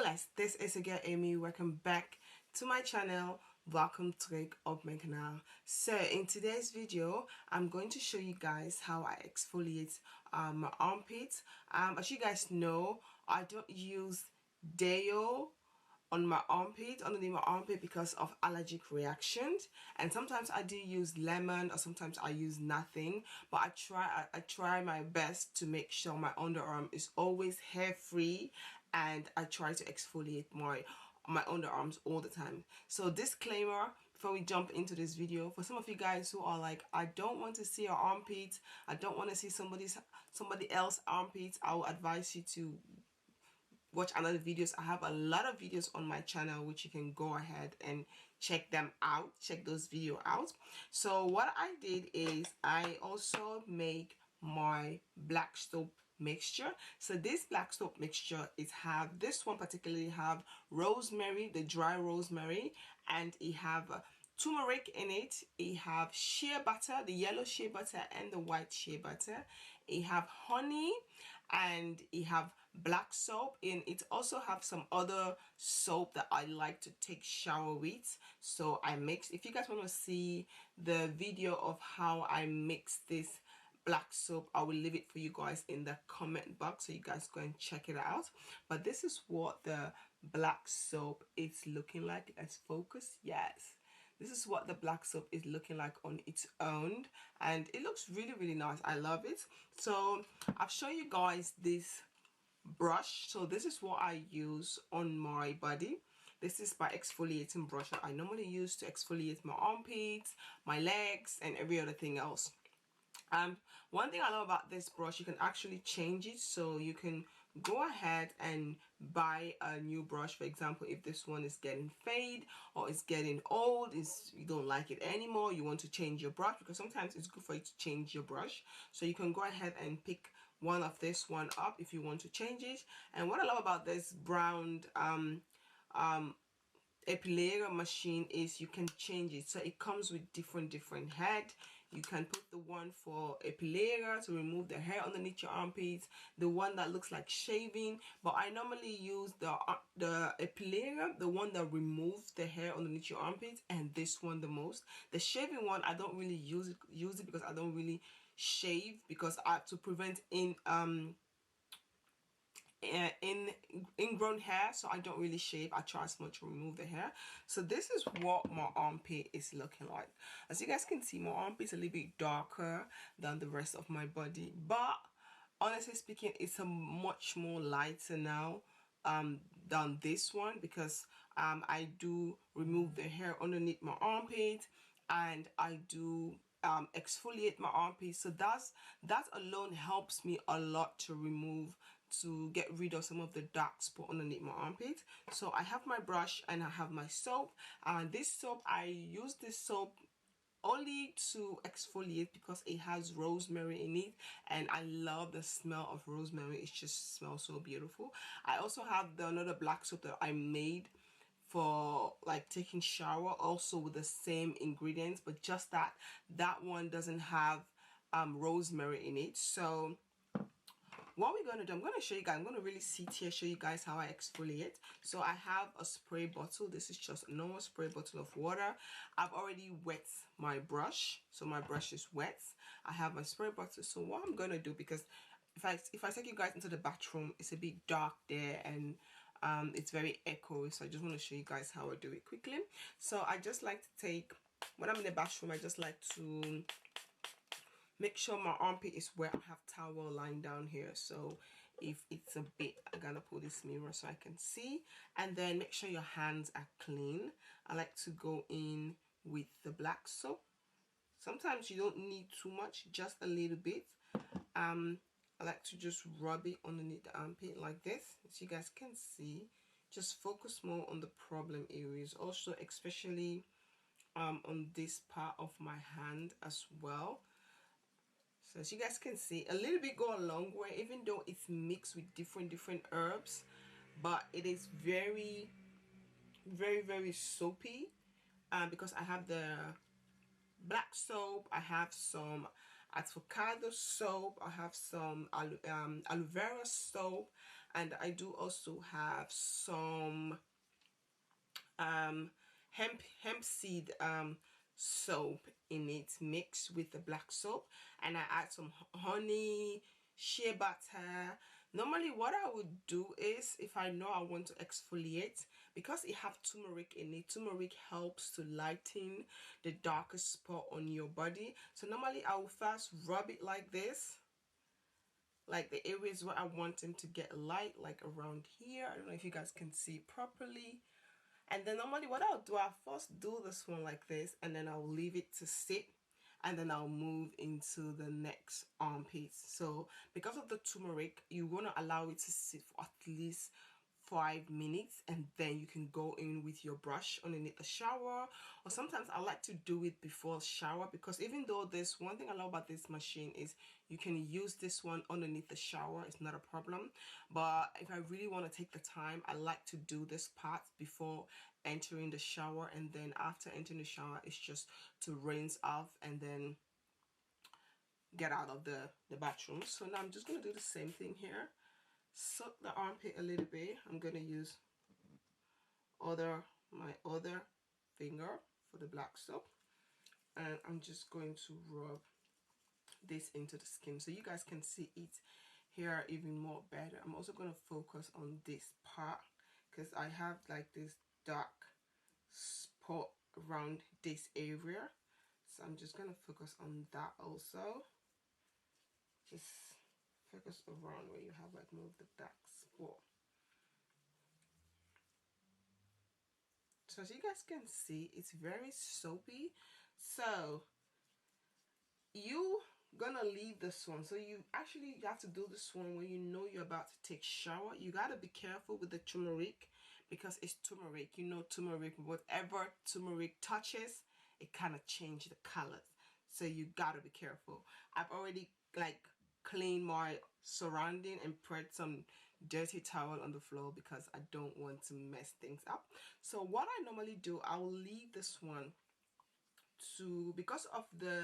Fullest, this is again Amy. Welcome back to my channel. Welcome terug op mijn kanaal. So in today's video I'm going to show you guys how I exfoliate my armpits. As you guys know, I don't use deo on my armpit, underneath my armpit, because of allergic reactions, and sometimes I do use lemon or sometimes I use nothing, but I try my best to make sure my underarm is always hair free, and I try to exfoliate my underarms all the time. So disclaimer before we jump into this video, for some of you guys who are like, I don't want to see your armpits, I don't want to see somebody else's armpits, I will advise you to watch another videos. I have a lot of videos on my channel which you can go ahead and check them out, check those videos out. So what I did is I also make my black soap mixture. So this black soap mixture is this one particularly have rosemary, the dry rosemary, and it have turmeric in it. It have shea butter, the yellow shea butter and the white shea butter. It have honey, and it have black soap. And it also have some other soap that I like to take shower with. So I mix. If you guys want to see the video of how I mix this black soap, I will leave it for you guys in the comment box, so you guys go and check it out. But this is what the black soap is looking like. Let's focus. Yes, this is what the black soap is looking like on its own, and it looks really nice. I love it. So I'll show you guys this brush. So this is what I use on my body. This is my exfoliating brush that I normally use to exfoliate my armpits, my legs, and every other thing else. One thing I love about this brush, you can actually change it, so you can go ahead and buy a new brush. For example, if this one is getting fade or it's getting old, you don't like it anymore, you want to change your brush, because sometimes it's good for you to change your brush. So you can go ahead and pick one of this one up if you want to change it. And what I love about this brown epilator machine is you can change it, so it comes with different head. You can put the one for epilator to remove the hair underneath your armpits, the one that looks like shaving, but I normally use the epilator, the one that removes the hair underneath your armpits, and this one the most. The shaving one I don't really use it because I don't really shave, because I have to prevent ingrown hair, so I don't really shave. I try as much to remove the hair. So this is what my armpit is looking like. As you guys can see, my armpit is a little bit darker than the rest of my body, but honestly speaking, it's a much more lighter now than this one, because I do remove the hair underneath my armpit, and I do exfoliate my armpits. So that alone helps me a lot to get rid of some of the dark spot underneath my armpit. So I have my brush and I have my soap, and this soap, I use this soap only to exfoliate because it has rosemary in it, and I love the smell of rosemary. It just smells so beautiful. I also have another black soap that I made for like taking shower, also with the same ingredients, but just that one doesn't have rosemary in it. So what we're going to do, I'm going to show you guys, I'm going to really sit here, show you guys how I exfoliate. So I have a spray bottle. This is just a normal spray bottle of water. I've already wet my brush, so my brush is wet. I have my spray bottle. So what I'm going to do, because if I take you guys into the bathroom, it's a bit dark there, and it's very echoey, so I just want to show you guys how I do it quickly. So I just like to take, when I'm in the bathroom, I just like to make sure my armpit is where I have towel lying down here. So if it's a bit, I'm gonna pull this mirror so I can see, and then make sure your hands are clean. I like to go in with the black soap. Sometimes you don't need too much, just a little bit. I like to just rub it underneath the armpit like this, so you guys can see. Just focus more on the problem areas, also especially on this part of my hand as well. So as you guys can see, a little bit go a long way, even though it's mixed with different herbs, but it is very soapy, because I have the black soap, I have some avocado soap, I have some aloe vera soap, and I do also have some hemp seed soap in it mixed with the black soap, and I add some honey, shea butter. Normally what I would do is, if I know I want to exfoliate, because it have turmeric in it, turmeric helps to lighten the darkest spot on your body. So normally I will first rub it like this, like the areas where I want them to get light, like around here. I don't know if you guys can see properly. And then normally what I'll do, I'll first do this one like this, and then I'll leave it to sit, and then I'll move into the next armpit. So because of the turmeric, you want to allow it to sit for at least 5 minutes, and then you can go in with your brush underneath the shower. Or sometimes I like to do it before shower, because even though this one thing I love about this machine is you can use this one underneath the shower, it's not a problem. But if I really want to take the time, I like to do this part before entering the shower, and then after entering the shower it's just to rinse off and then get out of the bathroom. So now I'm just going to do the same thing here. Soak the armpit a little bit. I'm going to use my other finger for the black soap, and I'm just going to rub this into the skin so you guys can see it here even more better. I'm also going to focus on this part because I have like this dark spot around this area, so I'm just going to focus on that also. Just focus around where you have like more of the dark spot. So as you guys can see, it's very soapy. So you gonna leave this one. So you have to do this one when you know you're about to take shower. You gotta be careful with the turmeric because it's turmeric. You know, turmeric, whatever turmeric touches, it kind of changes the colors. So you gotta be careful. I've already like cleaned my surrounding and spread some dirty towel on the floor because I don't want to mess things up. So what I normally do, I'll leave this one to, because of the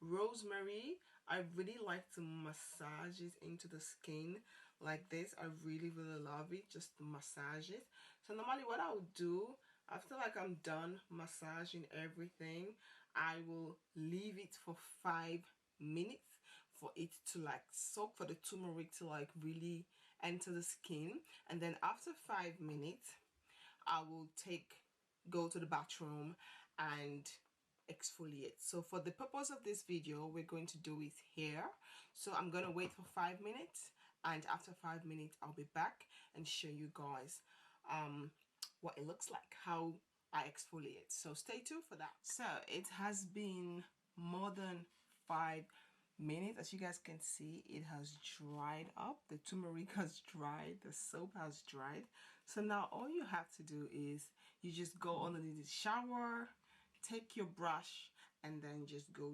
rosemary, I really like to massage it into the skin like this. I really love it, just to massage it. So normally what I would do after like I'm done massaging everything, I will leave it for 5 minutes for it to like soak, for the turmeric to like really enter the skin. And then after 5 minutes I will go to the bathroom and exfoliate. So for the purpose of this video, we're going to do it here. So I'm going to wait for 5 minutes, and after 5 minutes I'll be back and show you guys what it looks like, how I exfoliate. So stay tuned for that. So it has been more than 5 minutes. As you guys can see, it has dried up. The turmeric has dried, the soap has dried. So now all you have to do is you just go underneath the shower, take your brush, and then just go.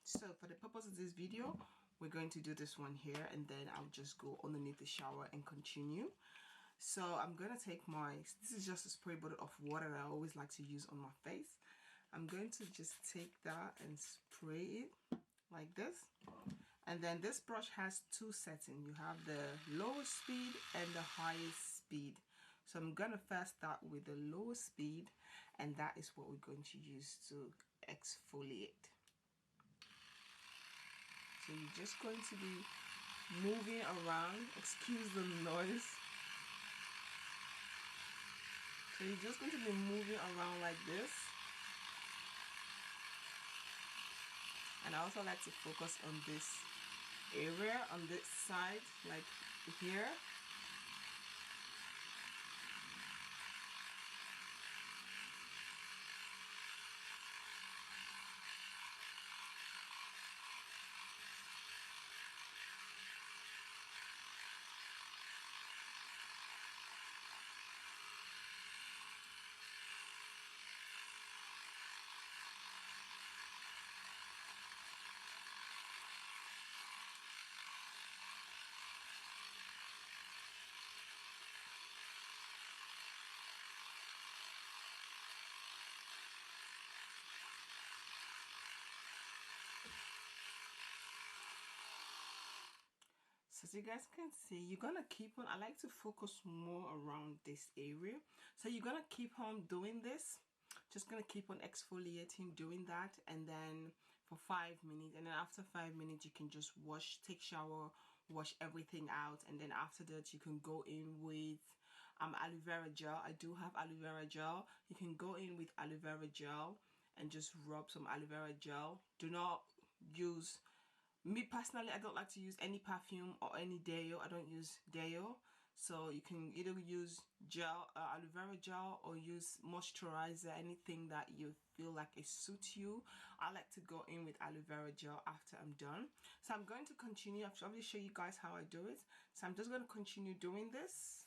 So for the purpose of this video, we're going to do this one here, and then I'll just go underneath the shower and continue. So I'm gonna take this is just a spray bottle of water that I always like to use on my face. I'm going to just take that and spray it like this. And then this brush has two settings. You have the lowest speed and the highest speed. So I'm gonna first start with the lowest speed, and that is what we're going to use to exfoliate. So you're just going to be moving around. Excuse the noise. So you're just going to be moving around like this. And I also like to focus on this area, on this side, like here. So as you guys can see, you're gonna keep on, I like to focus more around this area, so you're gonna keep on doing this, just gonna keep on exfoliating, doing that, and then for 5 minutes, and then after 5 minutes you can just wash, take shower, wash everything out, and then after that you can go in with aloe vera gel. I do have aloe vera gel. You can go in with aloe vera gel and just rub some aloe vera gel. Do not use, me personally, I don't like to use any perfume or any deo. I don't use deo. So you can either use gel, aloe vera gel, or use moisturizer, anything that you feel like it suits you. I like to go in with aloe vera gel after I'm done. So I'm going to continue. I'll probably show you guys how I do it. So I'm just going to continue doing this.